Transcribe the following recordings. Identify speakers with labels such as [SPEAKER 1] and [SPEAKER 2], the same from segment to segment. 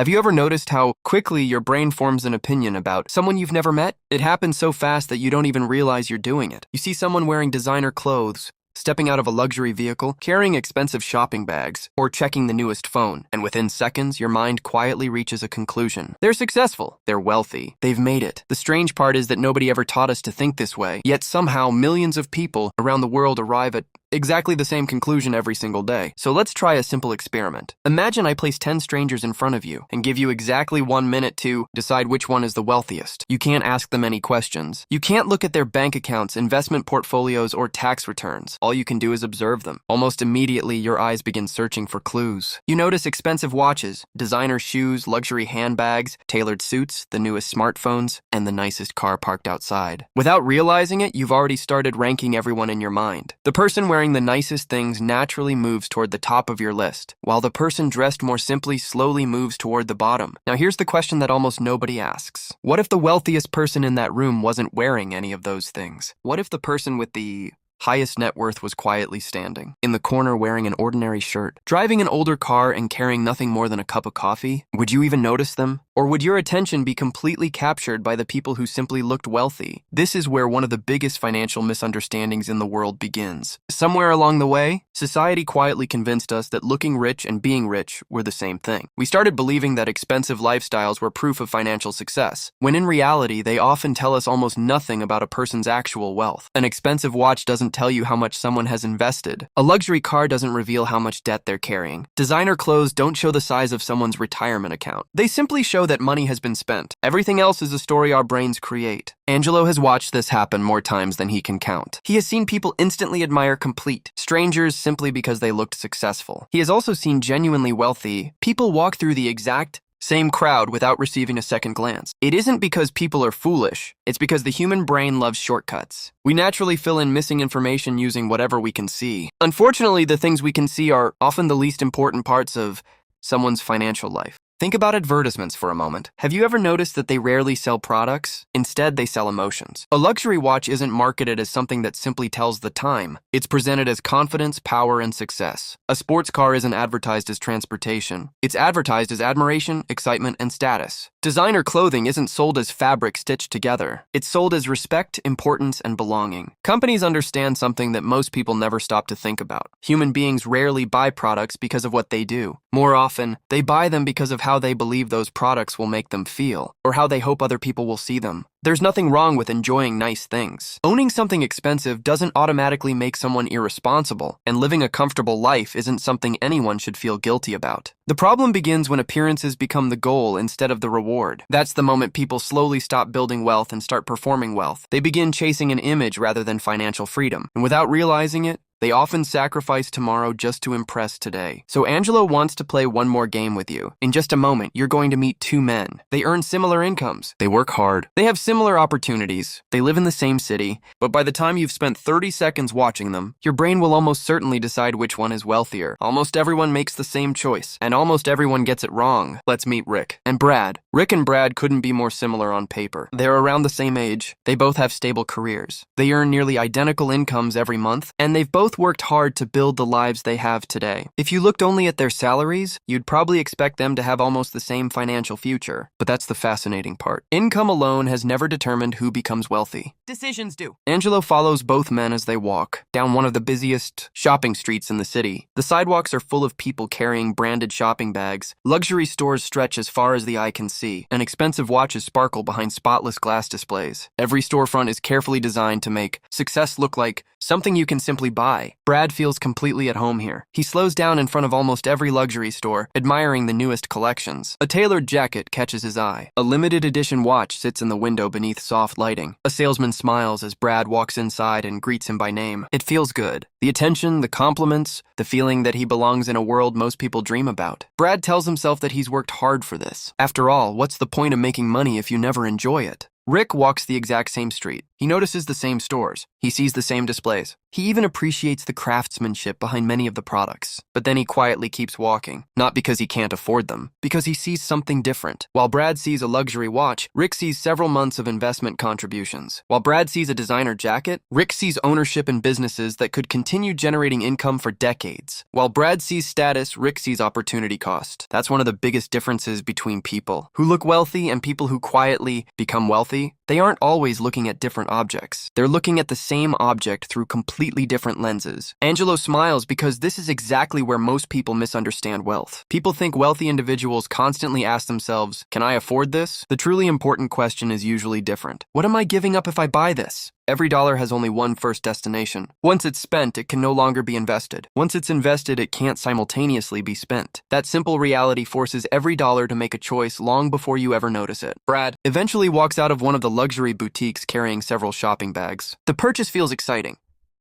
[SPEAKER 1] Have you ever noticed how quickly your brain forms an opinion about someone you've never met? It happens so fast that you don't even realize you're doing it. You see someone wearing designer clothes, stepping out of a luxury vehicle, carrying expensive shopping bags, or checking the newest phone, and within seconds, your mind quietly reaches a conclusion. They're successful. They're wealthy. They've made it. The strange part is that nobody ever taught us to think this way, yet somehow millions of people around the world arrive at exactly the same conclusion every single day. So let's try a simple experiment. Imagine I place 10 strangers in front of you and give you exactly 1 minute to decide which one is the wealthiest. You can't ask them any questions. You can't look at their bank accounts, investment portfolios, or tax returns. All you can do is observe them. Almost immediately, your eyes begin searching for clues. You notice expensive watches, designer shoes, luxury handbags, tailored suits, the newest smartphones, and the nicest car parked outside. Without realizing it, you've already started ranking everyone in your mind. The person wearing the nicest things naturally moves toward the top of your list, while the person dressed more simply slowly moves toward the bottom. Now here's the question that almost nobody asks. What if the wealthiest person in that room wasn't wearing any of those things? What if the person with the highest net worth was quietly standing in the corner wearing an ordinary shirt, driving an older car and carrying nothing more than a cup of coffee? Would you even notice them? Or would your attention be completely captured by the people who simply looked wealthy? This is where one of the biggest financial misunderstandings in the world begins. Somewhere along the way, society quietly convinced us that looking rich and being rich were the same thing. We started believing that expensive lifestyles were proof of financial success, when in reality, they often tell us almost nothing about a person's actual wealth. An expensive watch doesn't tell you how much someone has invested. A luxury car doesn't reveal how much debt they're carrying. Designer clothes don't show the size of someone's retirement account. They simply show that money has been spent. Everything else is a story our brains create. Angelo has watched this happen more times than he can count. He has seen people instantly admire complete strangers simply because they looked successful. He has also seen genuinely wealthy people walk through the exact same crowd without receiving a second glance. It isn't because people are foolish, it's because the human brain loves shortcuts. We naturally fill in missing information using whatever we can see. Unfortunately, the things we can see are often the least important parts of someone's financial life. Think about advertisements for a moment. Have you ever noticed that they rarely sell products? Instead, they sell emotions. A luxury watch isn't marketed as something that simply tells the time. It's presented as confidence, power, and success. A sports car isn't advertised as transportation. It's advertised as admiration, excitement, and status. Designer clothing isn't sold as fabric stitched together. It's sold as respect, importance, and belonging. Companies understand something that most people never stop to think about. Human beings rarely buy products because of what they do. More often, they buy them because of how they believe those products will make them feel, or how they hope other people will see them. There's nothing wrong with enjoying nice things. Owning something expensive doesn't automatically make someone irresponsible, and living a comfortable life isn't something anyone should feel guilty about. The problem begins when appearances become the goal instead of the reward. That's the moment people slowly stop building wealth and start performing wealth. They begin chasing an image rather than financial freedom, and without realizing it, they often sacrifice tomorrow just to impress today. So Angelo wants to play one more game with you. In just a moment, you're going to meet two men. They earn similar incomes. They work hard. They have similar opportunities. They live in the same city. But by the time you've spent 30 seconds watching them, your brain will almost certainly decide which one is wealthier. Almost everyone makes the same choice, and almost everyone gets it wrong. Let's meet Rick and Brad. Rick and Brad couldn't be more similar on paper. They're around the same age. They both have stable careers. They earn nearly identical incomes every month, and they've both worked hard to build the lives they have today. If you looked only at their salaries, you'd probably expect them to have almost the same financial future. But that's the fascinating part. Income alone has never determined who becomes wealthy. Decisions do. Angelo follows both men as they walk down one of the busiest shopping streets in the city. The sidewalks are full of people carrying branded shopping bags. Luxury stores stretch as far as the eye can see, and expensive watches sparkle behind spotless glass displays. Every storefront is carefully designed to make success look like something you can simply buy. Brad feels completely at home here. He slows down in front of almost every luxury store, admiring the newest collections. A tailored jacket catches his eye. A limited edition watch sits in the window beneath soft lighting. A salesman smiles as Brad walks inside and greets him by name. It feels good. The attention, the compliments, the feeling that he belongs in a world most people dream about. Brad tells himself that he's worked hard for this. After all, what's the point of making money if you never enjoy it? Rick walks the exact same street. He notices the same stores. He sees the same displays. He even appreciates the craftsmanship behind many of the products. But then he quietly keeps walking, not because he can't afford them, because he sees something different. While Brad sees a luxury watch, Rick sees several months of investment contributions. While Brad sees a designer jacket, Rick sees ownership in businesses that could continue generating income for decades. While Brad sees status, Rick sees opportunity cost. That's one of the biggest differences between people who look wealthy and people who quietly become wealthy. They aren't always looking at different objects. They're looking at the same object through completely different lenses. Angelo smiles because this is exactly where most people misunderstand wealth. People think wealthy individuals constantly ask themselves, can I afford this? The truly important question is usually different. What am I giving up if I buy this? Every dollar has only one first destination. Once it's spent, it can no longer be invested. Once it's invested, it can't simultaneously be spent. That simple reality forces every dollar to make a choice long before you ever notice it. Brad eventually walks out of one of the luxury boutiques carrying several shopping bags. The purchase feels exciting.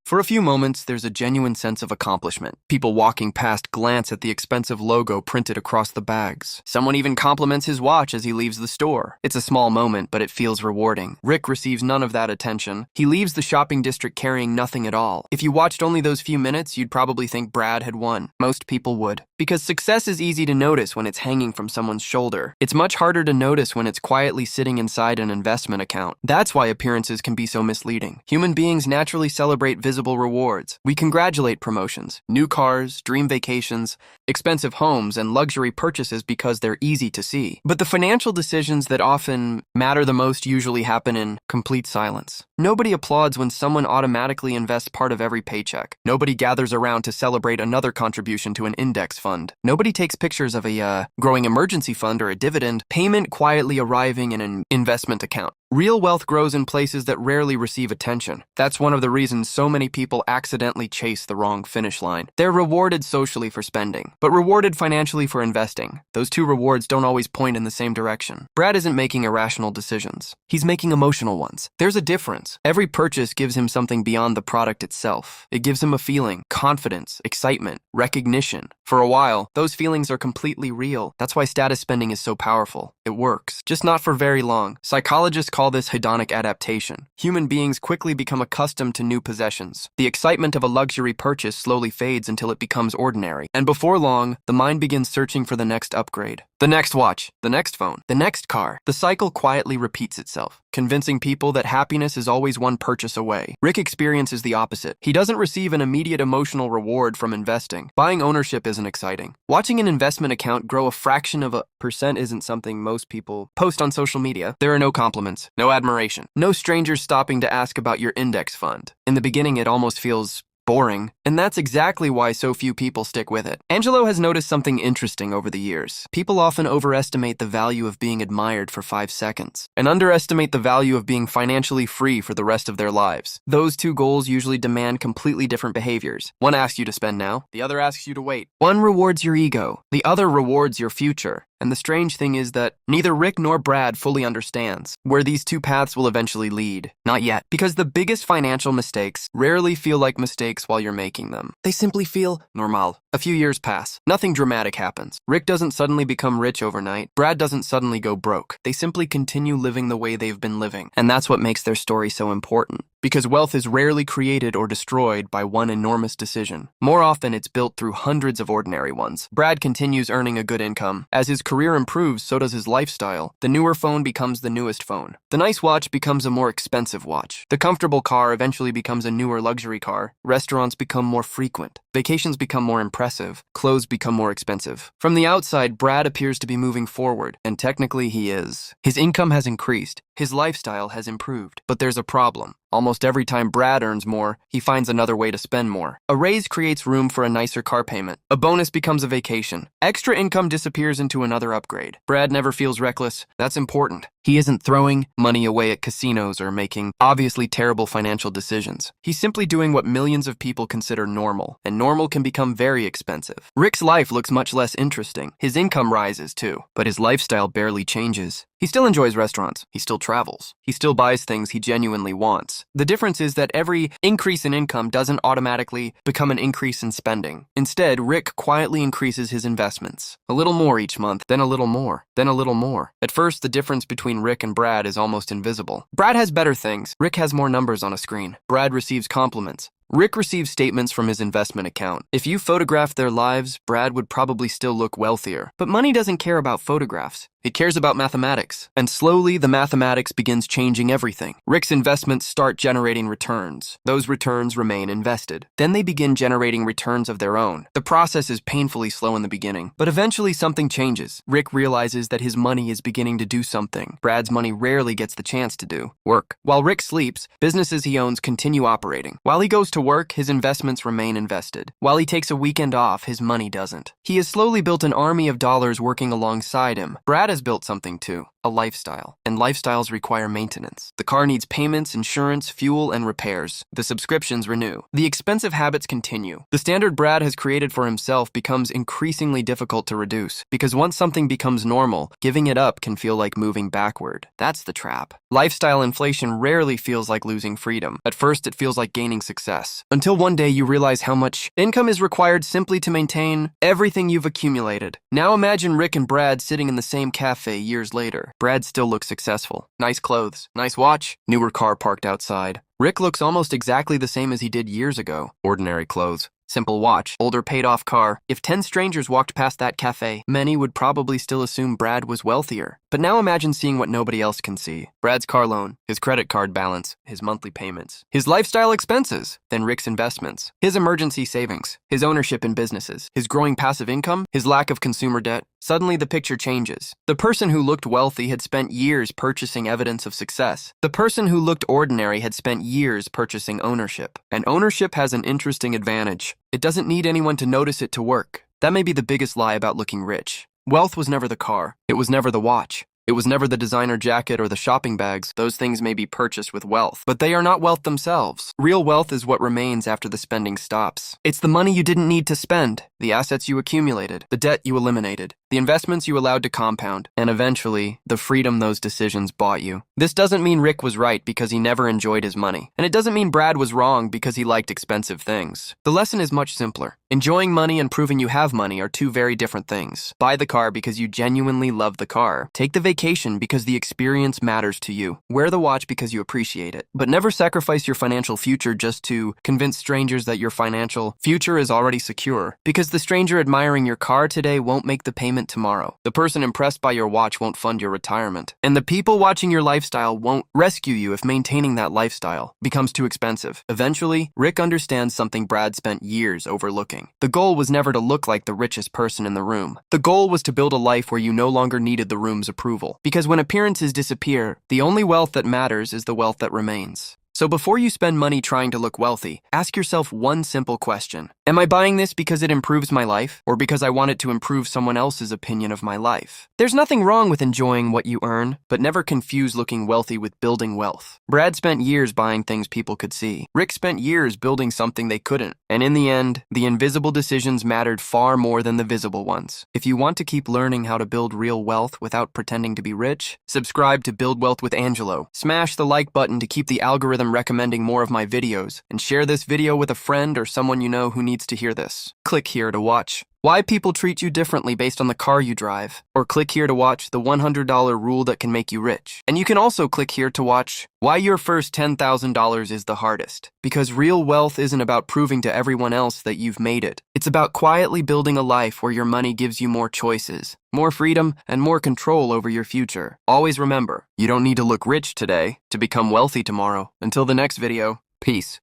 [SPEAKER 1] For a few moments, there's a genuine sense of accomplishment. People walking past glance at the expensive logo printed across the bags. Someone even compliments his watch as he leaves the store. It's a small moment, but it feels rewarding. Rick receives none of that attention. He leaves the shopping district carrying nothing at all. If you watched only those few minutes, you'd probably think Brad had won. Most people would. Because success is easy to notice when it's hanging from someone's shoulder. It's much harder to notice when it's quietly sitting inside an investment account. That's why appearances can be so misleading. Human beings naturally celebrate visible rewards. We congratulate promotions, new cars, dream vacations, expensive homes, and luxury purchases because they're easy to see. But the financial decisions that often matter the most usually happen in complete silence. Nobody applauds when someone automatically invests part of every paycheck. Nobody gathers around to celebrate another contribution to an index fund. Nobody takes pictures of a growing emergency fund or a dividend payment quietly arriving in an investment account. Real wealth grows in places that rarely receive attention. That's one of the reasons so many people accidentally chase the wrong finish line. They're rewarded socially for spending, but rewarded financially for investing. Those two rewards don't always point in the same direction. Brad isn't making irrational decisions. He's making emotional ones. There's a difference. Every purchase gives him something beyond the product itself. It gives him a feeling, confidence, excitement, recognition. For a while, those feelings are completely real. That's why status spending is so powerful. It works, just not for very long. Psychologists call this hedonic adaptation. Human beings quickly become accustomed to new possessions. The excitement of a luxury purchase slowly fades until it becomes ordinary. And before long, the mind begins searching for the next upgrade. The next watch, the next phone, the next car. The cycle quietly repeats itself, convincing people that happiness is always one purchase away. Rick experiences the opposite. He doesn't receive an immediate emotional reward from investing. Buying ownership isn't exciting. Watching an investment account grow a fraction of a percent isn't something most people post on social media. There are no compliments, no admiration, no strangers stopping to ask about your index fund. In the beginning, it almost feels boring, and that's exactly why so few people stick with it. Angelo has noticed something interesting over the years. People often overestimate the value of being admired for 5 seconds and underestimate the value of being financially free for the rest of their lives. Those two goals usually demand completely different behaviors. One asks you to spend now, the other asks you to wait. One rewards your ego, the other rewards your future. And the strange thing is that neither Rick nor Brad fully understands where these two paths will eventually lead. Not yet, because the biggest financial mistakes rarely feel like mistakes while you're making them. They simply feel normal. A few years pass. Nothing dramatic happens. Rick doesn't suddenly become rich overnight. Brad doesn't suddenly go broke. They simply continue living the way they've been living. And that's what makes their story so important. Because wealth is rarely created or destroyed by one enormous decision. More often, it's built through hundreds of ordinary ones. Brad continues earning a good income. As his career improves, so does his lifestyle. The newer phone becomes the newest phone. The nice watch becomes a more expensive watch. The comfortable car eventually becomes a newer luxury car. Restaurants become more frequent. Vacations become more impressive. Clothes become more expensive. From the outside, Brad appears to be moving forward, and technically he is. His income has increased. His lifestyle has improved. But there's a problem. Almost every time Brad earns more, he finds another way to spend more. A raise creates room for a nicer car payment. A bonus becomes a vacation. Extra income disappears into another upgrade. Brad never feels reckless. That's important. He isn't throwing money away at casinos or making obviously terrible financial decisions. He's simply doing what millions of people consider normal, and normal can become very expensive. Rick's life looks much less interesting. His income rises too, but his lifestyle barely changes. He still enjoys restaurants. He still travels. He still buys things he genuinely wants. The difference is that every increase in income doesn't automatically become an increase in spending. Instead, Rick quietly increases his investments. A little more each month, then a little more, then a little more. At first, the difference between between Rick and Brad is almost invisible. Brad has better things. Rick has more numbers on a screen. Brad receives compliments. Rick receives statements from his investment account. If you photographed their lives, Brad would probably still look wealthier. But money doesn't care about photographs. It cares about mathematics. And slowly, the mathematics begins changing everything. Rick's investments start generating returns. Those returns remain invested. Then they begin generating returns of their own. The process is painfully slow in the beginning, but eventually something changes. Rick realizes that his money is beginning to do something Brad's money rarely gets the chance to do: work. While Rick sleeps, businesses he owns continue operating. While he goes to work, his investments remain invested. While he takes a weekend off, his money doesn't. He has slowly built an army of dollars working alongside him. Brad has built something too: a lifestyle. And lifestyles require maintenance. The car needs payments, insurance, fuel, and repairs. The subscriptions renew. The expensive habits continue. The standard Brad has created for himself becomes increasingly difficult to reduce, because once something becomes normal, giving it up can feel like moving backward. That's the trap. Lifestyle inflation rarely feels like losing freedom. At first, it feels like gaining success. Until one day you realize how much income is required simply to maintain everything you've accumulated. Now imagine Rick and Brad sitting in the same cafe years later. Brad still looks successful. Nice clothes, nice watch, newer car parked outside. Rick looks almost exactly the same as he did years ago. Ordinary clothes, simple watch, older paid-off car. If 10 strangers walked past that cafe, many would probably still assume Brad was wealthier. But now imagine seeing what nobody else can see: Brad's car loan, his credit card balance, his monthly payments, his lifestyle expenses, then Rick's investments, his emergency savings, his ownership in businesses, his growing passive income, his lack of consumer debt. Suddenly the picture changes. The person who looked wealthy had spent years purchasing evidence of success. The person who looked ordinary had spent years purchasing ownership. And ownership has an interesting advantage: it doesn't need anyone to notice it to work. That may be the biggest lie about looking rich. Wealth was never the car. It was never the watch. It was never the designer jacket or the shopping bags. Those things may be purchased with wealth, but they are not wealth themselves. Real wealth is what remains after the spending stops. It's the money you didn't need to spend, the assets you accumulated, the debt you eliminated, the investments you allowed to compound, and eventually, the freedom those decisions bought you. This doesn't mean Rick was right because he never enjoyed his money, and it doesn't mean Brad was wrong because he liked expensive things. The lesson is much simpler. Enjoying money and proving you have money are two very different things. Buy the car because you genuinely love the car. Take the vacation because the experience matters to you. Wear the watch because you appreciate it. But never sacrifice your financial future just to convince strangers that your financial future is already secure. Because the stranger admiring your car today won't make the payment tomorrow. The person impressed by your watch won't fund your retirement. And the people watching your lifestyle won't rescue you if maintaining that lifestyle becomes too expensive. Eventually, Rick understands something Brad spent years overlooking. The goal was never to look like the richest person in the room. The goal was to build a life where you no longer needed the room's approval. Because when appearances disappear, the only wealth that matters is the wealth that remains. So before you spend money trying to look wealthy, ask yourself one simple question: am I buying this because it improves my life, or because I want it to improve someone else's opinion of my life? There's nothing wrong with enjoying what you earn, but never confuse looking wealthy with building wealth. Brad spent years buying things people could see. Rick spent years building something they couldn't. And in the end, the invisible decisions mattered far more than the visible ones. If you want to keep learning how to build real wealth without pretending to be rich, subscribe to Build Wealth with Angelo. Smash the like button to keep the algorithm recommending more of my videos, and share this video with a friend or someone you know who needs to hear this. Click here to watch why people treat you differently based on the car you drive, or click here to watch the $100 rule that can make you rich. And you can also click here to watch why your first $10,000 is the hardest. Because real wealth isn't about proving to everyone else that you've made it. It's about quietly building a life where your money gives you more choices, more freedom, and more control over your future. Always remember, you don't need to look rich today to become wealthy tomorrow. Until the next video, peace.